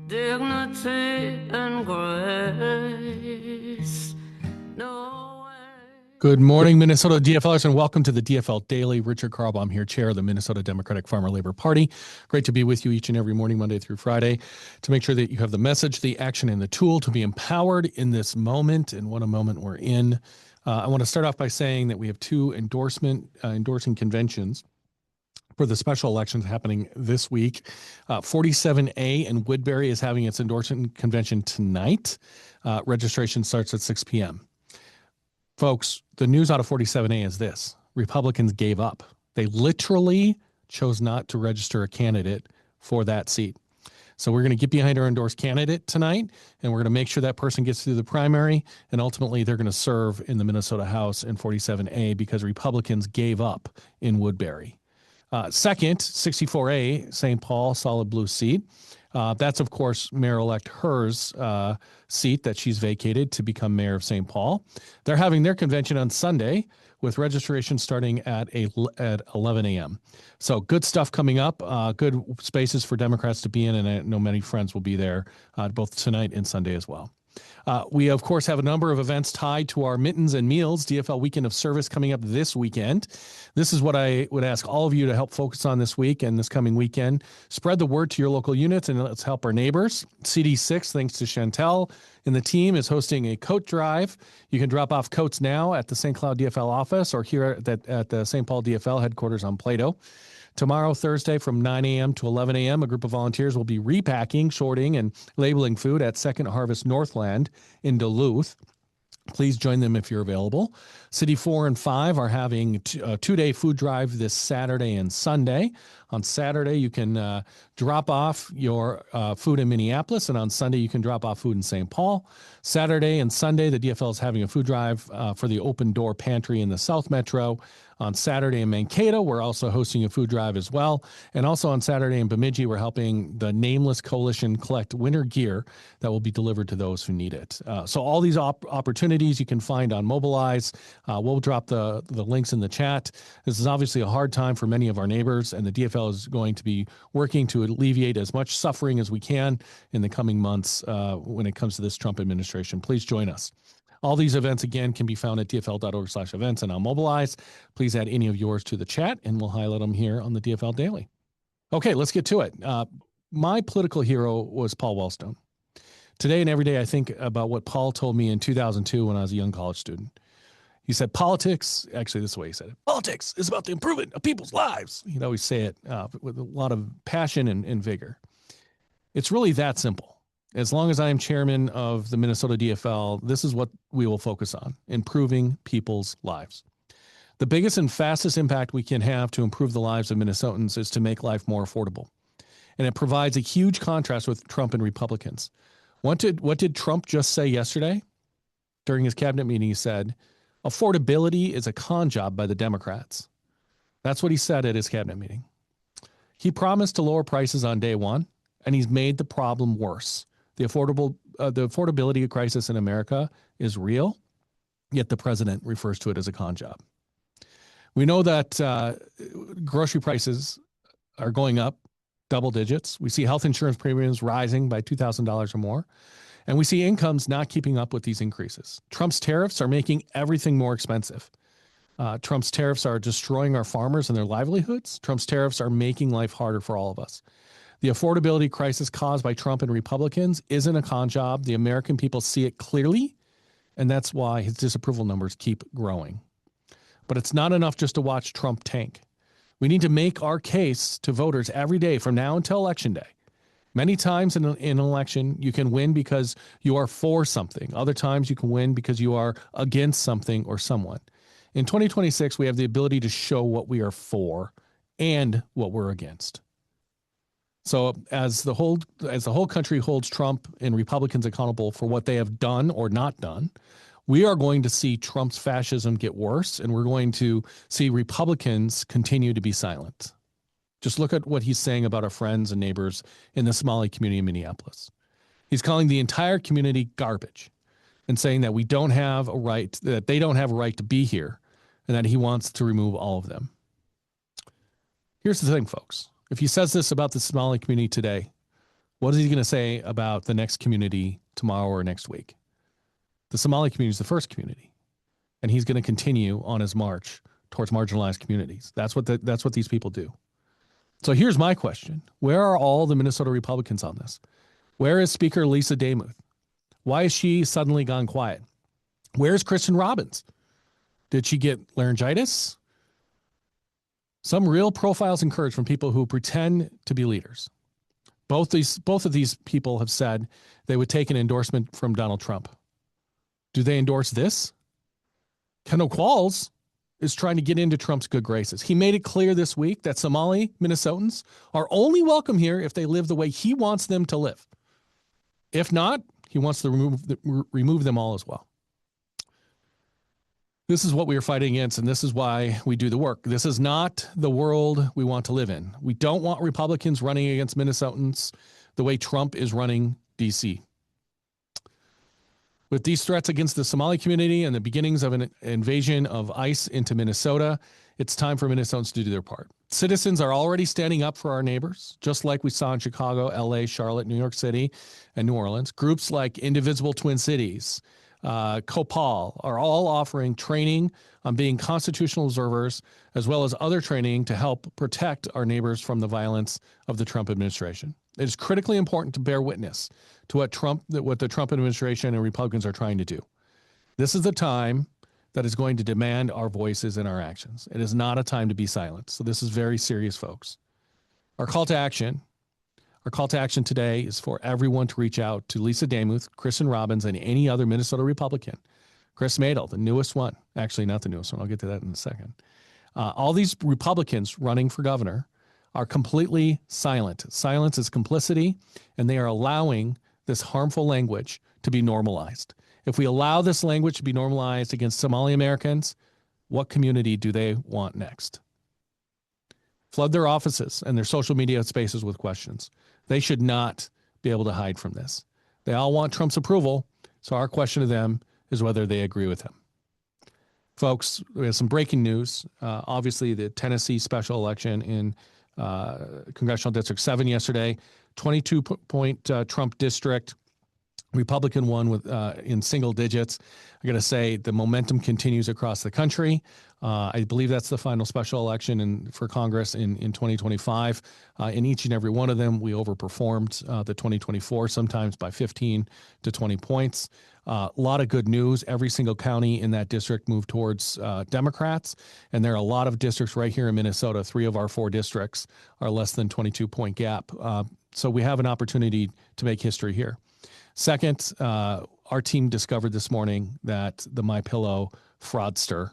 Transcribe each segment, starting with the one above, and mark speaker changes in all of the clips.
Speaker 1: dignity and grace. No way.
Speaker 2: Good morning, Minnesota DFLers, and welcome to the DFL Daily. Richard Carlbaum here, chair of the Minnesota Democratic Farmer Labor Party. Great to be with you each and every morning, Monday through Friday, to make sure that you have the message, the action, and the tool to be empowered in this moment, and what a moment we're in. I want to start off by saying that we have two endorsing conventions for the special elections happening this week. 47A in Woodbury is having its endorsement convention tonight. Registration starts at 6 p.m. Folks, the news out of 47A is this: Republicans gave up. They literally chose not to register a candidate for that seat. So we're going to get behind our endorsed candidate tonight, and we're going to make sure that person gets through the primary, and ultimately they're going to serve in the Minnesota House in 47A because Republicans gave up in Woodbury. Second, 64A, St. Paul, solid blue seat. That's, of course, Mayor-elect Herr's seat that she's vacated to become mayor of St. Paul. They're having their convention on Sunday with registration starting at 11 a.m. So good stuff coming up, good spaces for Democrats to be in, and I know many friends will be there both tonight and Sunday as well. We, of course, have a number of events tied to our Mittens and Meals DFL Weekend of Service coming up this weekend. This is what I would ask all of you to help focus on this week and this coming weekend. Spread the word to your local units, and let's help our neighbors. CD6, thanks to Chantel and the team, is hosting a coat drive. You can drop off coats now at the St. Cloud DFL office or here at the St. Paul DFL headquarters on Plato. Tomorrow, Thursday, from 9 a.m. to 11 a.m., a group of volunteers will be repacking, sorting, and labeling food at Second Harvest Northland in Duluth. Please join them if you're available. City 4 and 5 are having a two-day food drive this Saturday and Sunday. On Saturday, you can drop off your food in Minneapolis, and on Sunday, you can drop off food in St. Paul. Saturday and Sunday, the DFL is having a food drive for the Open Door Pantry in the South Metro. On Saturday in Mankato, we're also hosting a food drive as well. And also on Saturday in Bemidji, we're helping the Nameless Coalition collect winter gear that will be delivered to those who need it. So all these opportunities you can find on Mobilize. We'll drop the links in the chat. This is obviously a hard time for many of our neighbors, and the DFL is going to be working to alleviate as much suffering as we can in the coming months when it comes to this Trump administration. Please join us. All these events, again, can be found at dfl.org/events and on Mobilize. Please add any of yours to the chat, and we'll highlight them here on the DFL Daily. Okay, let's get to it. My political hero was Paul Wellstone. Today and every day, I think about what Paul told me in 2002 when I was a young college student. He said, politics, actually, this is the way he said it, politics is about the improvement of people's lives. He'd always say it with a lot of passion and vigor. It's really that simple. As long as I am chairman of the Minnesota DFL, this is what we will focus on: improving people's lives. The biggest and fastest impact we can have to improve the lives of Minnesotans is to make life more affordable. And it provides a huge contrast with Trump and Republicans. What did Trump just say yesterday? During his cabinet meeting, he said, affordability is a con job by the Democrats. That's what he said at his cabinet meeting. He promised to lower prices on day one, and he's made the problem worse. The affordability crisis in America is real, yet the president refers to it as a con job. We know that grocery prices are going up double digits. We see health insurance premiums rising by $2,000 or more, and we see incomes not keeping up with these increases. Trump's tariffs are making everything more expensive. Trump's tariffs are destroying our farmers and their livelihoods. Trump's tariffs are making life harder for all of us. The affordability crisis caused by Trump and Republicans isn't a con job. The American people see it clearly, and that's why his disapproval numbers keep growing. But it's not enough just to watch Trump tank. We need to make our case to voters every day from now until Election Day. Many times in an election, you can win because you are for something. Other times you can win because you are against something or someone. In 2026, we have the ability to show what we are for and what we're against. So as the whole country holds Trump and Republicans accountable for what they have done or not done, we are going to see Trump's fascism get worse, and we're going to see Republicans continue to be silent. Just look at what he's saying about our friends and neighbors in the Somali community in Minneapolis. He's calling the entire community garbage and saying that we don't have a right, that they don't have a right to be here, and that he wants to remove all of them. Here's the thing, folks. If he says this about the Somali community today, What is he going to say about the next community tomorrow or next week? The Somali community is the first community, and he's going to continue on his march towards marginalized communities. That's what these people do. So here's my question. Where are all the Minnesota Republicans on this? Where is Speaker Lisa Demuth? Why has she suddenly gone quiet? Where's Kristen Robbins? Did she get laryngitis? Some real profiles encouraged from people who pretend to be leaders. Both of these people have said they would take an endorsement from Donald Trump. Do they endorse this? Kendall Qualls is trying to get into Trump's good graces. He made it clear this week that Somali Minnesotans are only welcome here if they live the way he wants them to live. If not, he wants to remove them all as well. This is what we are fighting against, and this is why we do the work. This is not the world we want to live in. We don't want Republicans running against Minnesotans the way Trump is running D.C. With these threats against the Somali community and the beginnings of an invasion of ICE into Minnesota, it's time for Minnesotans to do their part. Citizens are already standing up for our neighbors, just like we saw in Chicago, LA, Charlotte, New York City, and New Orleans. Groups like Indivisible Twin Cities, COPAL are all offering training on being constitutional observers, as well as other training to help protect our neighbors from the violence of the Trump administration. It is critically important to bear witness to what the Trump administration and Republicans are trying to do. This is the time that is going to demand our voices and our actions. It is not a time to be silent. So this is very serious, folks. Our call to action today is for everyone to reach out to Lisa Demuth, Kristen Robbins, and any other Minnesota Republican. Chris Madel, the newest one. Actually, not the newest one. I'll get to that in a second. All these Republicans running for governor are completely silent. Silence is complicity, and they are allowing this harmful language to be normalized. If we allow this language to be normalized against Somali Americans, what community do they want next? Flood their offices and their social media spaces with questions. They should not be able to hide from this. They all want Trump's approval, so our question to them is whether they agree with him. Folks, we have some breaking news. Obviously, the Tennessee special election in Congressional District 7 yesterday, 22-point Trump district. Republican won with in single digits. I got to say the momentum continues across the country. I believe that's the final special election for Congress in 2025. In each and every one of them, we overperformed the 2024, sometimes by 15 to 20 points. A lot of good news. Every single county in that district moved towards Democrats, and there are a lot of districts right here in Minnesota. 3 of our 4 districts are less than 22-point gap. So we have an opportunity to make history here. Second, our team discovered this morning that the MyPillow fraudster,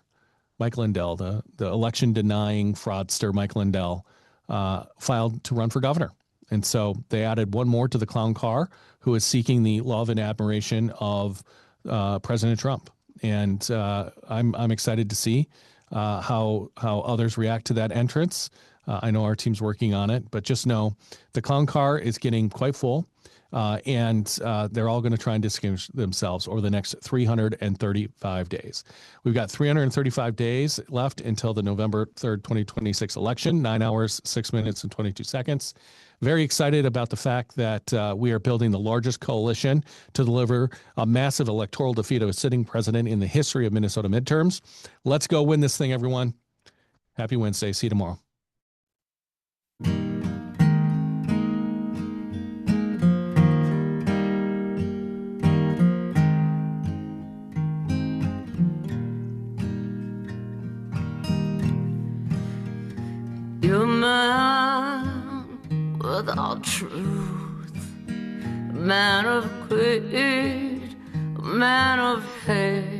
Speaker 2: Mike Lindell, the election-denying fraudster Mike Lindell, filed to run for governor. And so they added one more to the clown car who is seeking the love and admiration of President Trump. And I'm excited to see how others react to that entrance. I know our team's working on it, but just know the clown car is getting quite full. And they're all going to try and distinguish themselves over the next 335 days. We've got 335 days left until the November 3rd, 2026 election, 9 hours, 6 minutes, and 22 seconds. Very excited about the fact that we are building the largest coalition to deliver a massive electoral defeat of a sitting president in the history of Minnesota midterms. Let's go win this thing, everyone. Happy Wednesday. See you tomorrow.
Speaker 1: You're a man without truth, a man of greed, a man of hate.